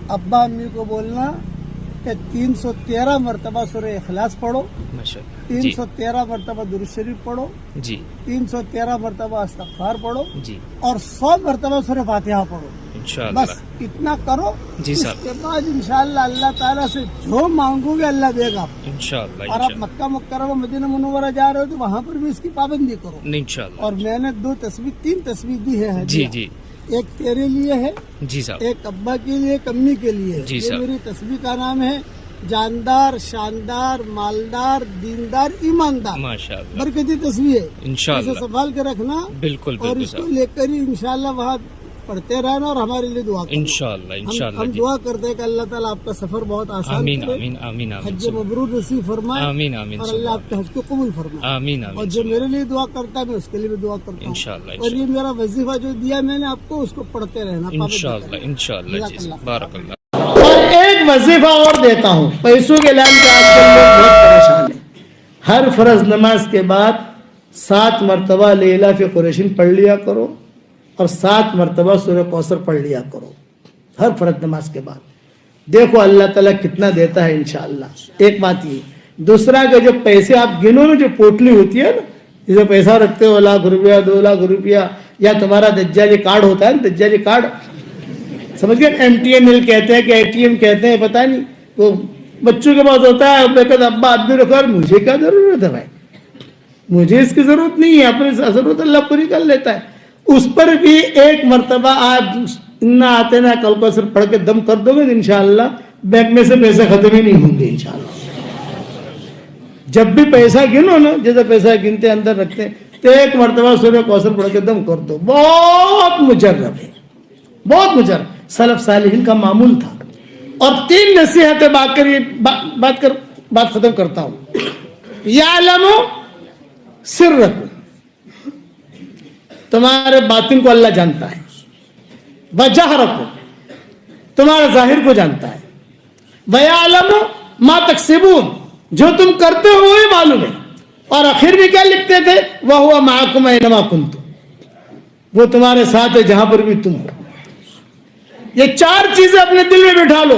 ابا امی کو بولنا کہ 313 مرتبہ سورہ اخلاص پڑھو، ماشاءاللہ جی 313 مرتبہ درود شریف پڑھو، جی 313 مرتبہ استغفار پڑھو جی اور 100 مرتبہ سورہ فاتحہ پڑھو. انشاءاللہ. بس اتنا کرو. جی اس صاحب. کے بعد انشاءاللہ اللہ تعالیٰ سے جو مانگو گے اللہ دے گا. انشاءاللہ. اور آپ مکہ مکرمہ مدینہ منورہ جا رہے ہو تو وہاں پر بھی اس کی پابندی کرو. انشاءاللہ. اور میں نے 3 تصویر دی ہے جی ہدیہ. جی ایک تیرے لیے ہے، جی صاحب. ایک ابا کے لیے، ایک امی کے لیے. جی یہ صاحب. میری تصویر کا نام ہے جاندار، شاندار، مالدار، دیندار، ایماندار. ماشاءاللہ. برکتی تصویر ہے. انشاءاللہ. اسے سنبھال کے رکھنا بالکل اور بالکل اس کو صاحب. لے کر ہی انشاءاللہ وہاں پڑھتے رہنا اور ہمارے لیے دعا کرنا. انشاءاللہ انشاءاللہ ہم جی. دعا کرتے ہیں کہ اللہ تعالیٰ آپ کا سفر بہت آسان آمین کرے، آمین آمین آمین. حج مبرور نصیب فرمائے، آمین آمین. اور اللہ آپ کے حج کو قبول فرمائے. آمین اور آمین. جو میرے لیے دعا کرتا ہے میں اس کے لیے بھی دعا کرتا ہوں. انشاءاللہ اور یہ میرا وظیفہ جو دیا میں نے آپ کو اس کو پڑھتے رہنا. انشاءاللہ انشاءاللہ جی. بارک اللہ. اور ایک وظیفہ اور دیتا ہوں، پیسوں کے لائن پہ آج کل لوگ بہت پریشان ہیں. ہر فرض نماز کے بعد 7 مرتبہ لیلاف قریشین پڑھ لیا کرو اور 7 مرتبہ سورہ کوثر پڑھ لیا کرو ہر فرض نماز کے بعد. دیکھو اللہ تعالیٰ کتنا دیتا ہے انشاءاللہ. ایک بات یہ. دوسرا کہ جو پیسے آپ گنو نا، جو پوٹلی ہوتی ہے نا، جسے پیسہ رکھتے ہو 1,00,000 روپیہ 2,00,000 روپیہ، یا تمہارا دجالی کارڈ ہوتا ہے نا، دجالی کارڈ سمجھ گئے، MTNL کہتے ہیں کہ ATM کہتے ہیں، پتہ نہیں، وہ بچوں کے پاس ہوتا ہے. میں کہتا ابا آپ بھی رکھو. مجھے کیا ضرورت ہے بھائی، مجھے اس کی ضرورت نہیں ہے، اپنی ضرورت اللہ پوری کر لیتا ہے. اس پر بھی 1 مرتبہ آپ انا آتے نا کل کو صرف پڑھ کے دم کر دو گے انشاءاللہ بینک میں سے پیسے ختم ہی نہیں ہوں گے انشاءاللہ. جب بھی پیسہ گنو نا، جیسے پیسہ گنتے اندر رکھتے ہیں، تو 1 مرتبہ سورہ کوثر پڑھ کے دم کر دو. بہت مجرب ہے، بہت مجرب. سلف صالحین کا معمول تھا. اور 3 نصیحتیں بات ختم کرتا ہوں. یعلم سرکم، تمہارے باطن کو اللہ جانتا ہے. وجہرکم، تمہارے ظاہر کو جانتا ہے. ویعلم ما تکسبون، جو تم کرتے ہو وہی معلوم ہے. اور آخر میں کیا لکھتے تھے؟ وَهُوَ مَعَكُمْ أَيْنَمَا كُنْتُمْ، وہ تمہارے ساتھ ہے جہاں پر بھی تم ہو. یہ 4 چیزیں اپنے دل میں بٹھا لو.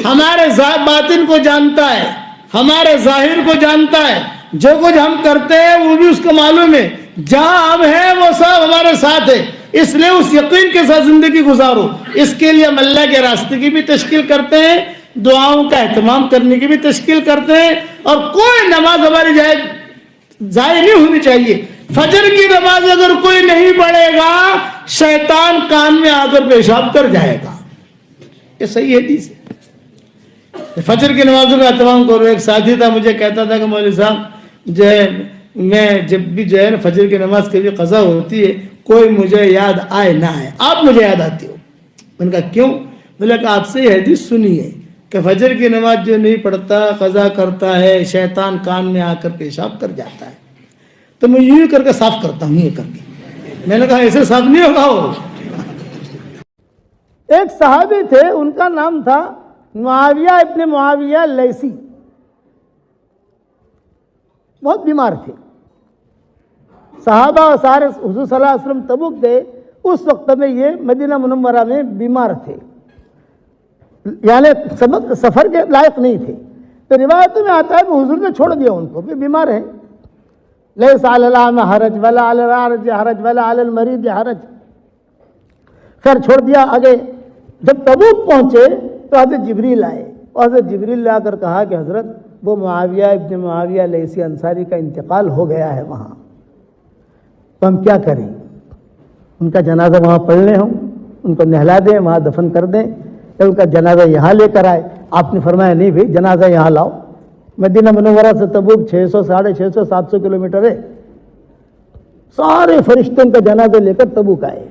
ہمارے باطن کو جانتا ہے، ہمارے ظاہر کو جانتا ہے، جو کچھ ہم کرتے ہیں وہ بھی اس کو معلوم ہے. جہاں ہم ہیں وہ سب ہمارے ساتھ ہے. اس لیے اس یقین کے ساتھ زندگی گزارو. اس کے لیے ہم اللہ کے راستے کی بھی تشکیل کرتے ہیں، دعاؤں کا اہتمام کرنے کی بھی تشکیل کرتے ہیں. اور کوئی نماز ہماری ضائع نہیں ہونی چاہیے. فجر کی نماز اگر کوئی نہیں پڑھے گا، شیطان کان میں آ کر پیشاب کر جائے گا. یہ صحیح حدیث ہے. فجر کی نمازوں کا اہتمام کرو. ایک ساتھی تھا، مجھے کہتا تھا کہ مولوی صاحب جو ہے میں جب بھی جو ہے نا فجر کی نماز کے لیے قضا ہوتی ہے، کوئی مجھے یاد آئے نہ آئے، آپ مجھے یاد آتی ہو. میں نے کہا کیوں؟ بولے کہ آپ سے یہ حدیث سنی ہے کہ فجر کی نماز جو نہیں پڑھتا، قضا کرتا ہے، شیطان کان میں آ کر پیشاب کر جاتا ہے. تو میں یوں کر کے صاف کرتا ہوں، یہ کر کے. میں نے کہا ایسے صاف نہیں ہوگا. وہ ایک صحابی تھے، ان کا نام تھا معاویہ ابن معاویہ لیسی. بہت بیمار تھے. صحابہ اور سارے حضور صلی اللہ علیہ وسلم تبوک گئے. اس وقت میں یہ مدینہ منورہ میں بیمار تھے، یعنی سفر کے لائق نہیں تھے. تو روایتوں میں آتا ہے کہ حضور نے چھوڑ دیا ان کو کہ بیمار ہیں. لیس علی الاعمى حرج ولا علی الأعرج حرج ولا علی المریض حرج. خیر چھوڑ دیا. آگے جب تبوک پہنچے تو حضرت جبریل آئے، اور حضرت جبریل نے آ کر کہا کہ حضرت وہ معاویہ ابن معاویہ لیسی انصاری کا انتقال ہو گیا ہے وہاں، تو ہم کیا کریں؟ ان کا جنازہ وہاں پڑھ لیں، ہم ان کو نہلا دیں، وہاں دفن کر دیں، یا ان کا جنازہ یہاں لے کر آئے؟ آپ نے فرمایا نہیں بھائی، جنازہ یہاں لاؤ. مدینہ منورہ سے تبوک 600 650 700 کلومیٹر ہے. سارے فرشتوں کا جنازہ لے کر تبوک آئے.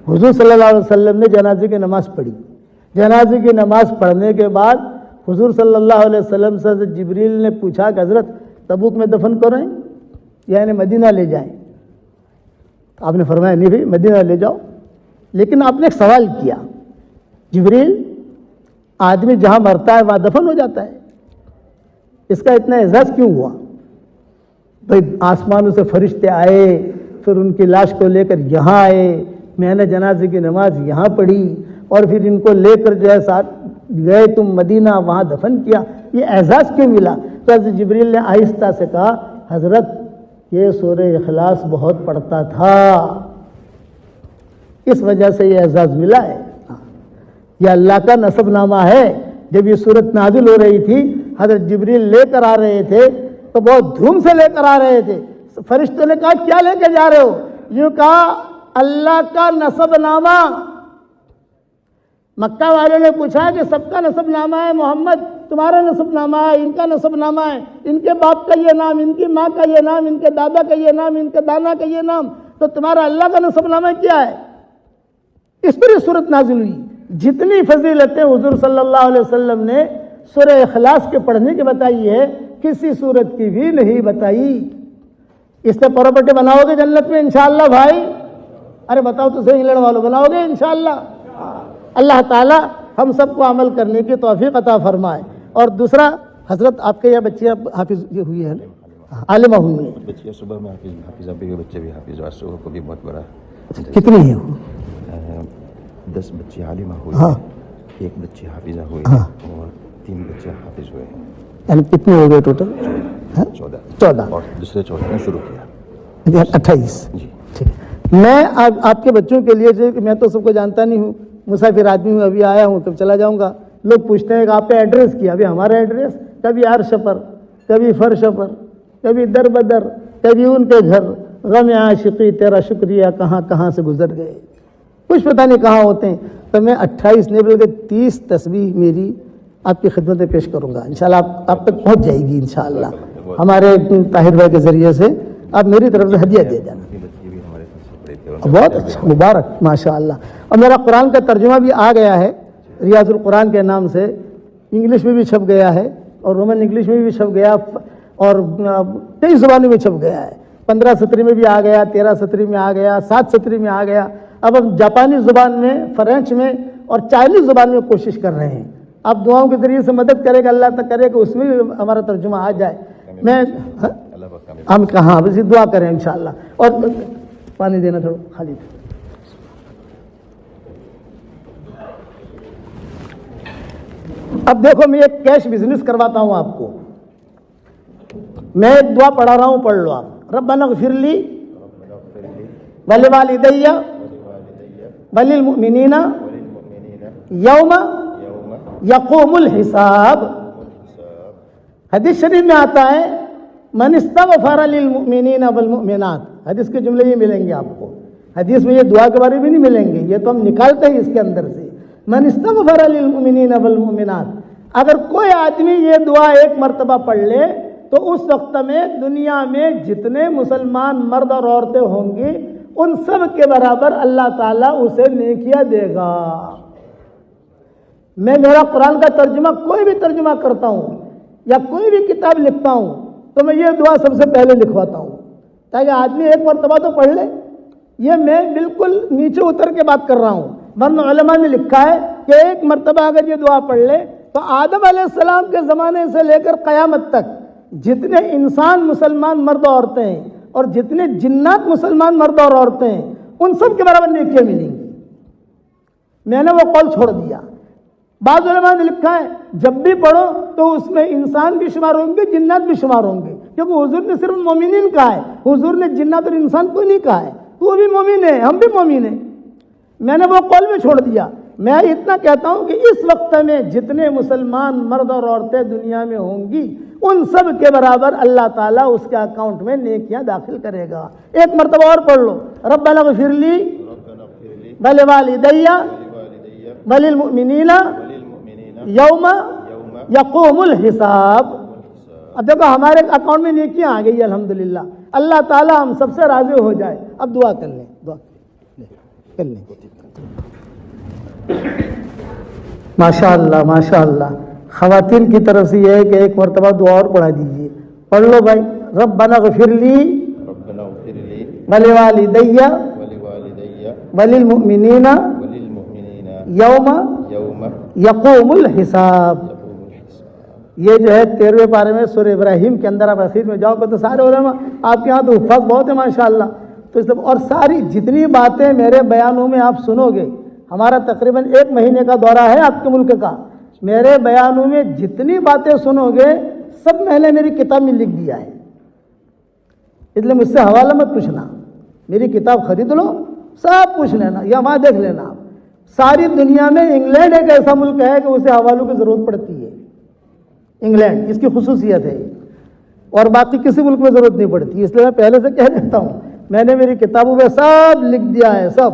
حضور صلی اللہ علیہ وسلم نے جنازے کی نماز پڑھی. جنازے کی نماز پڑھنے کے بعد حضور صلی اللہ علیہ وسلم سے حضرت جبریل نے پوچھا کہ حضرت تبوک میں دفن کریں یا انہیں مدینہ لے جائیں؟ آپ نے فرمایا نہیں بھائی مدینہ لے جاؤ. لیکن آپ نے ایک سوال کیا، جبریل آدمی جہاں مرتا ہے وہاں دفن ہو جاتا ہے، اس کا اتنا اعزاز کیوں ہوا؟ بھائی آسمانوں سے فرشتے آئے، پھر ان کی لاش کو لے کر یہاں آئے، میں نے جنازے کی نماز یہاں پڑھی، اور پھر ان کو لے کر جو ہے ساتھ گئے تم مدینہ وہاں دفن کیا، یہ اعزاز کیوں ملا؟ تو حضرت جبریل نے آہستہ سے کہا حضرت یہ سورہ اخلاص بہت پڑھتا تھا، اس وجہ سے یہ اعزاز ملا ہے، یہ اللہ کا نسب نامہ ہے۔ جب یہ صورت نازل ہو رہی تھی حضرت جبریل لے کر آ رہے تھے تو بہت دھوم سے لے کر آ رہے تھے۔ فرشتوں نے کہا کیا لے کے جا رہے ہو؟ یوں کہا اللہ کا نسب نامہ۔ مکہ والوں نے پوچھا کہ سب کا نسب نامہ ہے محمد، تمہارا نسب نامہ ہے، ان کا نسب نامہ ہے، ان کے باپ کا یہ نام، ان کی ماں کا یہ نام، ان کے دادا کا یہ نام، ان کے دانا کا یہ نام، تو تمہارا اللہ کا نسب نامہ کیا ہے؟ اس پر یہ صورت نازل ہوئی۔ جتنی فضیلتیں حضور صلی اللہ علیہ وسلم نے سورہ اخلاص کے پڑھنے کی بتائی ہے کسی صورت کی بھی نہیں بتائی۔ اس سے پراپرٹی بناؤ گے جنت میں انشاءاللہ بھائی؟ ارے بتاؤ تو صحیح، انگلینڈ والوں بناؤ گے انشاءاللہ؟ اللہ تعالی ہم سب کو عمل کرنے کی توفیق عطا فرمائے۔ اور دوسرا حضرت آپ کے یہ بچے اب حافظ ہوئی ہے نا، عالمہ ہوئی ہیں؟ بچے صبح میں حافظہ بھی بچے بھی حافظ، اور صبح کو بھی بہت بڑا۔ کتنی ہے وہ؟ 10 بچے عالمہ ہوئے، ہاں، 1 بچی حافظہ ہوئی ہاں، اور 3 بچے حافظ ہوئے ہیں، یعنی کتنے ہو گئے ٹوٹل؟ 14 اور دوسرے 14 نے شروع کیا۔ 28 جی ٹھیک ہے۔ میں آپ کے بچوں کے لیے جو میں تو سب کو جانتا نہیں ہوں، مسافر آدمی ہوں، ابھی آیا ہوں، کب چلا جاؤں گا۔ لوگ پوچھتے ہیں کہ آپ کا ایڈریس کیا؟ ابھی ہمارا ایڈریس کبھی عرش پر، کبھی فرش پر، کبھی در بدر، کبھی ان کے گھر، غم عاشقی تیرا شکریہ کہاں کہاں سے گزر گئے، کچھ پتہ نہیں کہاں ہوتے ہیں۔ تو میں 28 نہیں بلکہ 30 تسبیح میری آپ کی خدمت میں پیش کروں گا، انشاءاللہ آپ تک پہنچ جائے گی انشاءاللہ، ہمارے طاہر بھائی کے ذریعے سے آپ میری طرف سے ہدیہ دے دینا۔ بہت اچھا، مبارک، ماشاءاللہ۔ اور میرا قرآن کا ترجمہ بھی آ گیا ہے، ریاض القرآن کے نام سے، انگلش میں بھی چھپ گیا ہے اور رومن انگلش میں بھی چھپ گیا اور 23 زبانوں میں چھپ گیا ہے۔ 15 سطری میں بھی آ گیا، 13 سطری میں آ گیا، 7 سطری میں آ گیا۔ اب ہم جاپانی زبان میں، فرینچ میں اور چائنیز زبان میں کوشش کر رہے ہیں۔ آپ دعاؤں کے ذریعے سے مدد کرے گا، اللہ تک کرے کہ اس میں بھی ہمارا ترجمہ آ جائے۔ میں ہم کہاں بس دعا کریں انشاءاللہ۔ اور پانی دینا تھوڑا خالی۔ اب دیکھو میں ایک کیش بزنس کرواتا ہوں آپ کو، میں ایک دعا پڑھا رہا ہوں، پڑھ لو آپ۔ ربنا اغفر لی ولوالدی وللمؤمنین یوم یقوم الحساب۔ حدیث شریف میں آتا ہے من استغفر للمؤمنین والمؤمنات، حدیث کے جملے یہ ملیں گے آپ کو، حدیث میں یہ دعا کے بارے میں نہیں ملیں گے، یہ تو ہم نکالتے ہیں اس کے اندر سے۔ من استغفر للمؤمنین والمؤمنات، اگر کوئی آدمی یہ دعا ایک مرتبہ پڑھ لے تو اس وقت میں دنیا میں جتنے مسلمان مرد اور عورتیں ہوں گی ان سب کے برابر اللہ تعالیٰ اسے نیکیاں دے گا۔ میں میرا قرآن کا ترجمہ کوئی بھی ترجمہ کرتا ہوں یا کوئی بھی کتاب لکھتا ہوں تو میں یہ دعا سب سے پہلے لکھواتا ہوں تاکہ آدمی ایک مرتبہ تو پڑھ لے۔ یہ میں بالکل نیچے اتر کے بات کر رہا ہوں، ورنہ علماء نے لکھا ہے کہ ایک مرتبہ اگر یہ دعا پڑھ لے تو آدم علیہ السلام کے زمانے سے لے کر قیامت تک جتنے انسان مسلمان مرد و عورتیں ہیں اور جتنے جنات مسلمان مرد اور عورتیں ہیں ان سب کے برابر نیکیاں ملیں گی۔ میں نے وہ قول چھوڑ دیا۔ بعض علماء نے لکھا ہے جب بھی پڑھو تو اس میں انسان بھی شمار ہوں گے، جنات بھی شمار ہوں گے، کیونکہ حضور نے صرف مومنین کہا ہے، حضور نے جنات اور انسان کو نہیں کہا ہے۔ تو بھی مومن ہے، ہم بھی مومن ہیں۔ میں نے وہ قول میں چھوڑ دیا۔ میں اتنا کہتا ہوں کہ اس وقت میں جتنے مسلمان مرد اور عورتیں دنیا میں ہوں گی ان سب کے برابر اللہ تعالیٰ اس کے اکاؤنٹ میں نیکیاں داخل کرے گا۔ ایک مرتبہ اور پڑھ لو، ربنا اغفر لی ولوالدی وللمؤمنین یوم یقوم الحساب۔ اب دیکھو ہمارے اکاؤنٹ میں نیکیاں آ گئی الحمدللہ، اللہ تعالیٰ ہم سب سے راضی ہو جائے۔ اب دعا کر لیں، دعا کر لیں۔ ماشاء اللہ ماشاء اللہ۔ خواتین کی طرف سے یہ ہے کہ ایک مرتبہ دعا اور پڑھا دیجیے، پڑھ لو بھائی۔ ربنا اغفر لی ولوالدی وللمؤمنین یوم یقوم الحساب۔ یہ جو ہے 13ویں پارے میں سورہ ابراہیم کے اندر آپ اخیر میں جاؤ گے تو سارے علماء آپ کے ہاں تو حفاظ بہت ہے ماشاءاللہ، تو اس اور ساری جتنی باتیں میرے بیانوں میں آپ سنو گے، ہمارا تقریباً 1 مہینے کا دورہ ہے آپ کے ملک کا، میرے بیانوں میں جتنی باتیں سنو گے سب میں نے میری کتاب میں لکھ دیا ہے، اس لیے مجھ سے حوالہ مت پوچھنا، میری کتاب خرید لو، سب پوچھ لینا یا وہاں دیکھ لینا۔ ساری دنیا میں انگلینڈ ایک ایسا ملک ہے کہ اسے حوالوں کی ضرورت پڑتی ہے، انگلینڈ، اس کی خصوصیت ہے، اور باقی کسی ملک میں ضرورت نہیں پڑتی۔ اس لیے میں پہلے سے کہہ دیتا ہوں، میں نے میری کتابوں میں سب لکھ دیا ہے، سب،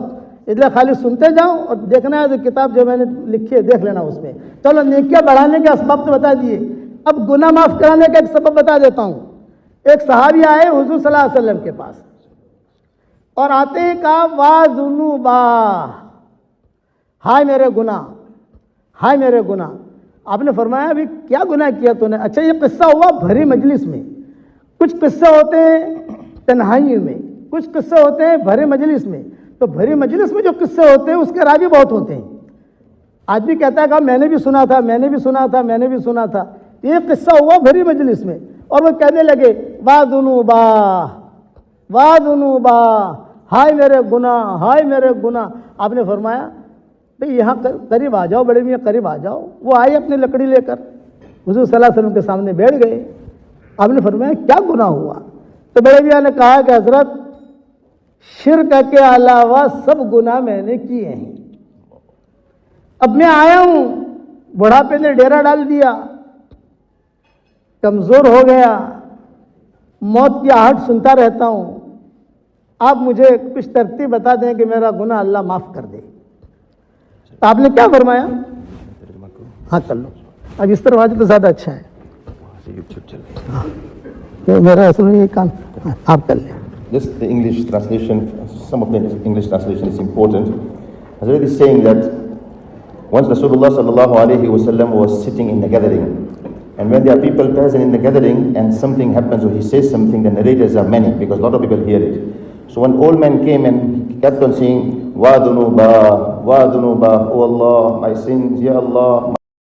اس لیے خالی سنتے جاؤ اور دیکھنا ہے تو کتاب جو میں نے لکھی ہے دیکھ لینا اس میں۔ چلو نیکیاں بڑھانے کے اسباب تو بتا دیے، اب گناہ معاف کرانے کا ایک سبب بتا دیتا ہوں۔ ایک صحابی آئے حضور صلی اللہ علیہ وسلم کے پاس اور آتے ہی کہا وا ذنوبا، ہائے میرے گناہ، ہائے میرے گناہ۔ آپ نے فرمایا ابھی کیا گناہ کیا تو نے؟ اچھا یہ قصہ ہوا بھری مجلس میں، کچھ قصے ہوتے ہیں تنہائی میں، کچھ قصے ہوتے ہیں بھری مجلس میں۔ تو بھری مجلس میں جو قصے ہوتے ہیں اس کے راوی بہت ہوتے ہیں، آدمی کہتا ہے کہ میں نے بھی سنا تھا، میں نے بھی سنا تھا، میں نے بھی سنا تھا۔ یہ قصہ ہوا بھری مجلس میں اور وہ کہنے لگے وا ذنوبا، وا ذنوبا، ہائے میرے گناہ، ہائے میرے گناہ۔ آپ نے فرمایا بھئی یہاں قریب آ جاؤ، بڑے میاں قریب آ جاؤ۔ وہ آئے اپنی لکڑی لے کر حضور صلی اللہ علیہ وسلم کے سامنے بیٹھ گئے۔ آپ نے فرمایا کیا گناہ ہوا؟ تو بڑے میاں نے کہا کہ حضرت شرک کے علاوہ سب گناہ میں نے کیے ہیں۔ اب میں آیا ہوں، بڑھاپے نے ڈیرا ڈال دیا، کمزور ہو گیا، موت کی آہٹ سنتا رہتا ہوں، آپ مجھے کچھ ترتیب بتا دیں کہ میرا گناہ اللہ معاف کر دے۔ تو آپ نے کیا فرمایا؟ ہاں کر لو، اب اس طرح واجب تو زیادہ اچھا ہے، یہ میرا اصل میں یہ کام، آپ کر لیں۔ Just the English translation, some of the English translation is important. Hazrat is saying that once Rasulullah sallallahu alaihi wasallam was sitting in the gathering, and when there are people present in the gathering and something happens or he says something, the narrators are many because a lot of people hear it. So one old man came and he kept on saying, wa dhunuba, oh Allah, my sins, ya Allah.